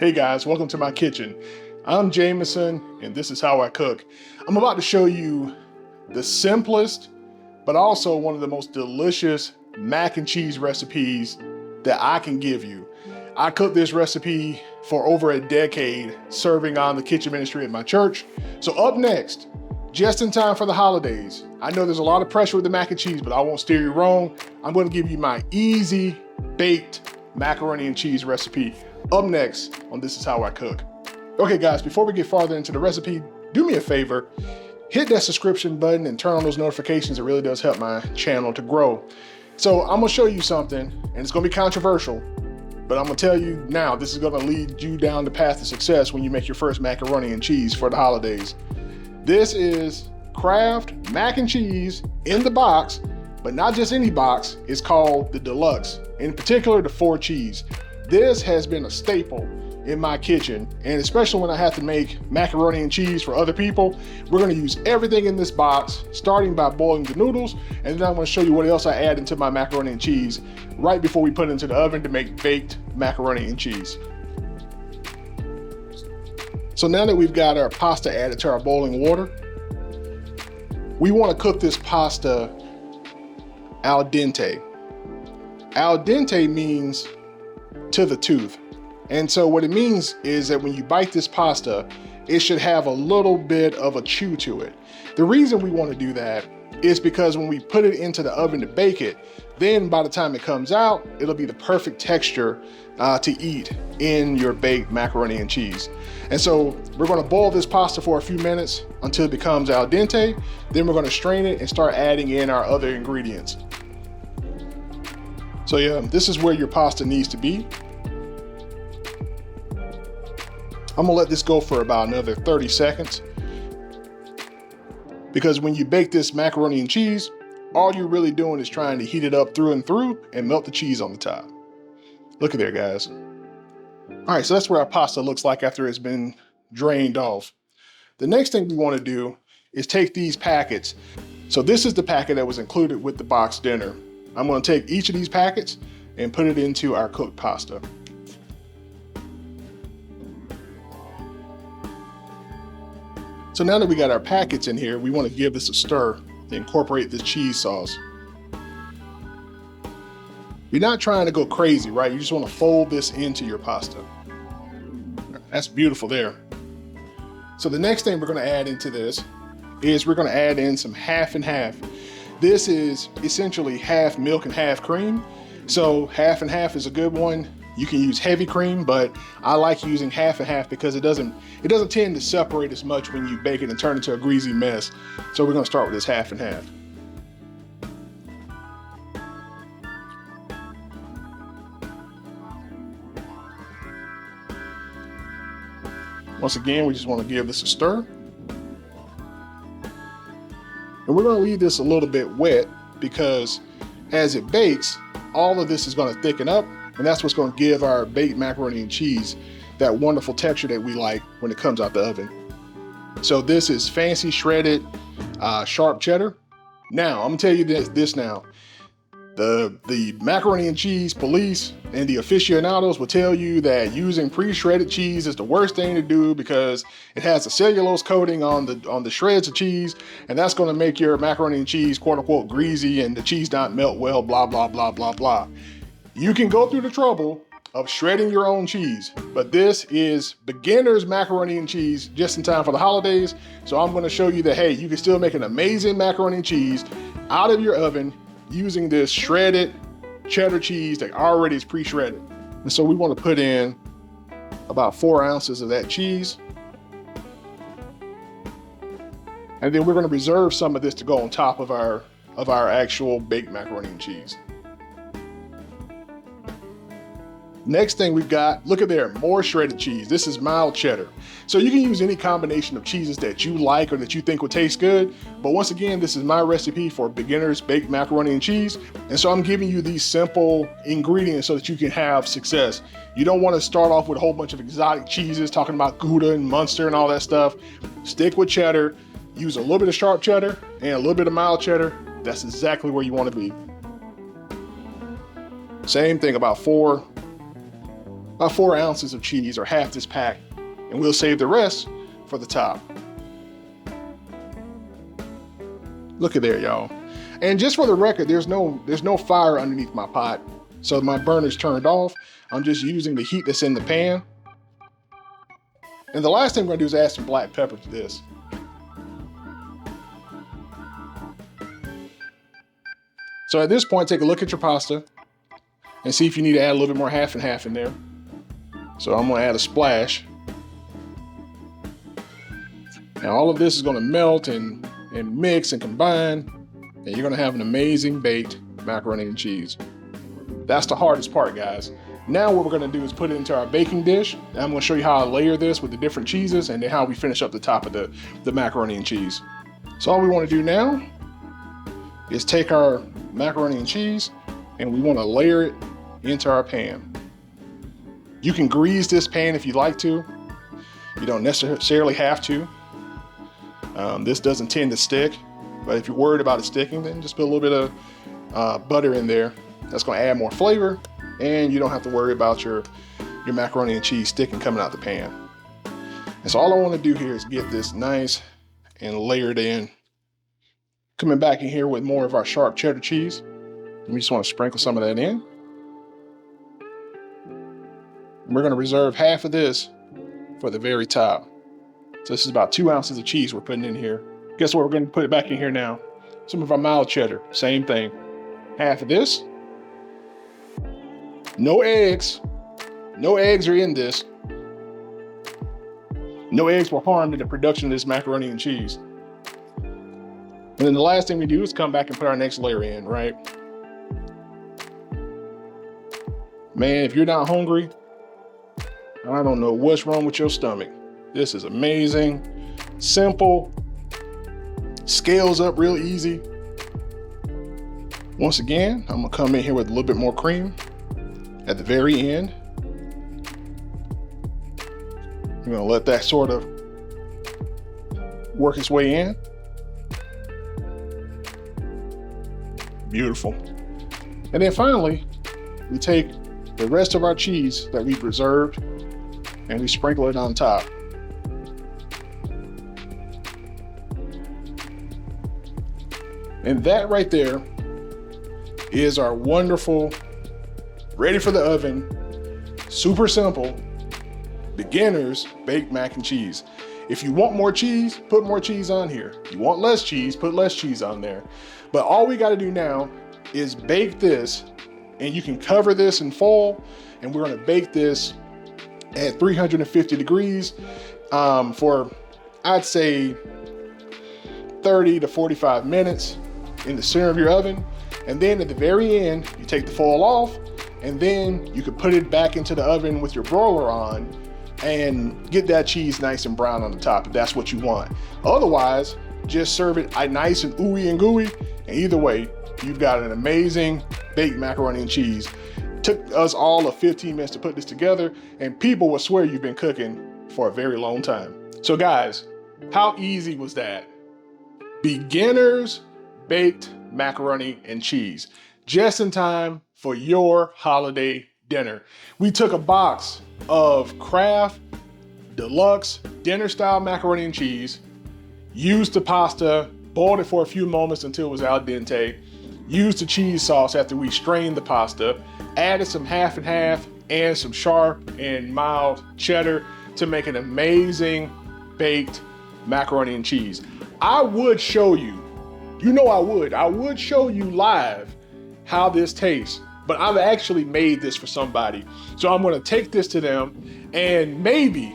Hey guys, welcome to my kitchen. I'm Jamison and this is how I cook. I'm about to show you the simplest, but also one of the most delicious mac and cheese recipes that I can give you. I cooked this recipe for over a decade, serving on the kitchen ministry at my church. So up next, just in time for the holidays, I know there's a lot of pressure with the mac and cheese, but I won't steer you wrong. I'm gonna give you my easy baked macaroni and cheese recipe up next on This Is How I Cook. Okay guys, before we get farther into the recipe, do me a favor, hit that subscription button and turn on those notifications. It really does help my channel to grow. So I'm gonna show you something, and it's gonna be controversial, but I'm gonna tell you now, this is gonna lead you down the path to success when you make your first macaroni and cheese for the holidays. This is Kraft Mac and Cheese in the box, but not just any box, it's called the Deluxe, in particular the 4 cheese. This has been a staple in my kitchen, and especially when I have to make macaroni and cheese for other people, we're gonna use everything in this box, starting by boiling the noodles, and then I'm gonna show you what else I add into my macaroni and cheese right before we put it into the oven to make baked macaroni and cheese. So now that we've got our pasta added to our boiling water, we wanna cook this pasta al dente. Al dente means to the tooth. And so what it means is that when you bite this pasta, it should have a little bit of a chew to it. The reason we want to do that is because when we put it into the oven to bake it, then by the time it comes out, it'll be the perfect texture to eat in your baked macaroni and cheese. And so we're going to boil this pasta for a few minutes until it becomes al dente. Then we're going to strain it and start adding in our other ingredients. So yeah, this is where your pasta needs to be. I'm gonna let this go for about another 30 seconds. Because when you bake this macaroni and cheese, all you're really doing is trying to heat it up through and through and melt the cheese on the top. Look at there, guys. All right, so that's what our pasta looks like after it's been drained off. The next thing we wanna do is take these packets. So this is the packet that was included with the box dinner. I'm gonna take each of these packets and put it into our cooked pasta. So now that we got our packets in here, we want to give this a stir to incorporate this cheese sauce. You're not trying to go crazy, right? You just want to fold this into your pasta. That's beautiful there. So the next thing we're going to add into this is we're going to add in some half and half. This is essentially half milk and half cream. So half and half is a good one. You can use heavy cream, but I like using half and half because it doesn't tend to separate as much when you bake it and turn it into a greasy mess. So we're gonna start with this half and half. Once again, we just wanna give this a stir. And we're gonna leave this a little bit wet because as it bakes, all of this is gonna thicken up, and that's what's gonna give our baked macaroni and cheese that wonderful texture that we like when it comes out the oven. So this is fancy shredded sharp cheddar. Now, I'm gonna tell you this now. The macaroni and cheese police and the aficionados will tell you that using pre-shredded cheese is the worst thing to do because it has a cellulose coating on the shreds of cheese, and that's gonna make your macaroni and cheese quote unquote greasy and the cheese not melt well, blah, blah, blah, blah, blah. You can go through the trouble of shredding your own cheese, but this is beginner's macaroni and cheese just in time for the holidays. So I'm gonna show you that, hey, you can still make an amazing macaroni and cheese out of your oven using this shredded cheddar cheese that already is pre-shredded. And so we want to put in about 4 ounces of that cheese. And then we're going to reserve some of this to go on top of our actual baked macaroni and cheese. Next thing we've got, look at there, more shredded cheese. This is mild cheddar. So you can use any combination of cheeses that you like or that you think would taste good. But once again, this is my recipe for beginners baked macaroni and cheese. And so I'm giving you these simple ingredients so that you can have success. You don't want to start off with a whole bunch of exotic cheeses, talking about Gouda and Munster and all that stuff. Stick with cheddar, use a little bit of sharp cheddar and a little bit of mild cheddar. That's exactly where you want to be. Same thing, about 4 about 4 ounces of cheese, or half this pack, and we'll save the rest for the top. Look at there, y'all. And just for the record, there's no fire underneath my pot, so my burner's turned off. I'm just using the heat that's in the pan. And the last thing we're gonna do is add some black pepper to this. So at this point, take a look at your pasta and see if you need to add a little bit more half and half in there. So I'm gonna add a splash. Now all of this is gonna melt and mix and combine, and you're gonna have an amazing baked macaroni and cheese. That's the hardest part, guys. Now what we're gonna do is put it into our baking dish. And I'm gonna show you how I layer this with the different cheeses and then how we finish up the top of the macaroni and cheese. So all we wanna do now is take our macaroni and cheese and we wanna layer it into our pan. You can grease this pan if you'd like to. You don't necessarily have to. This doesn't tend to stick, but if you're worried about it sticking, then just put a little bit of butter in there. That's gonna add more flavor, and you don't have to worry about your macaroni and cheese sticking coming out the pan. And so all I wanna do here is get this nice and layered in. Coming back in here with more of our sharp cheddar cheese. And we just wanna sprinkle some of that in. And we're gonna reserve half of this for the very top. So this is about 2 ounces of cheese we're putting in here. Guess what? We're gonna put it back in here now. Some of our mild cheddar, same thing. Half of this. No eggs. No eggs are in this. No eggs will harm the production of this macaroni and cheese. And then the last thing we do is come back and put our next layer in, right? Man, if you're not hungry, I don't know what's wrong with your stomach. This is amazing, simple, scales up real easy. Once again, I'm gonna come in here with a little bit more cream at the very end. I'm gonna let that sort of work its way in. Beautiful. And then finally, we take the rest of our cheese that we've reserved and we sprinkle it on top. And that right there is our wonderful, ready for the oven, super simple, beginner's baked mac and cheese. If you want more cheese, put more cheese on here. If you want less cheese, put less cheese on there. But all we gotta do now is bake this, and you can cover this in foil, and we're gonna bake this at 350 degrees for, I'd say, 30 to 45 minutes in the center of your oven. And then at the very end, you take the foil off, and then you can put it back into the oven with your broiler on and get that cheese nice and brown on the top if that's what you want. Otherwise, just serve it nice and ooey and gooey, and either way, you've got an amazing baked macaroni and cheese. Took us all of 15 minutes to put this together, and people will swear you've been cooking for a very long time. So guys, how easy was that? Beginner's baked macaroni and cheese, just in time for your holiday dinner. We took a box of Kraft Deluxe dinner style macaroni and cheese, used the pasta, boiled it for a few moments until it was al dente, used the cheese sauce after we strained the pasta, added some half and half and some sharp and mild cheddar to make an amazing baked macaroni and cheese. I would show you, I would show you live how this tastes, but I've actually made this for somebody. So I'm gonna take this to them and maybe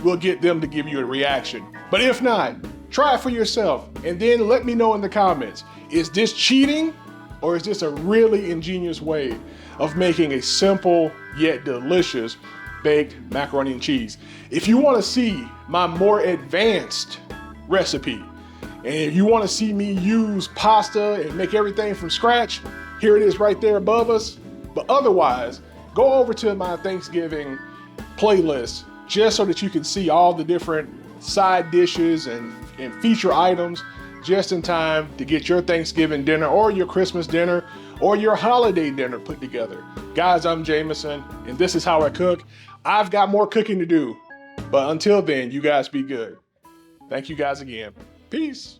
we'll get them to give you a reaction. But if not, try it for yourself and then let me know in the comments, is this cheating or is this a really ingenious way of making a simple yet delicious baked macaroni and cheese? If you wanna see my more advanced recipe, and if you wanna see me use pasta and make everything from scratch, here it is right there above us. But otherwise, go over to my Thanksgiving playlist just so that you can see all the different side dishes and feature items just in time to get your Thanksgiving dinner or your Christmas dinner or your holiday dinner put together. Guys, I'm Jamison, and this is how I cook. I've got more cooking to do, but until then, you guys be good. Thank you guys again. Peace.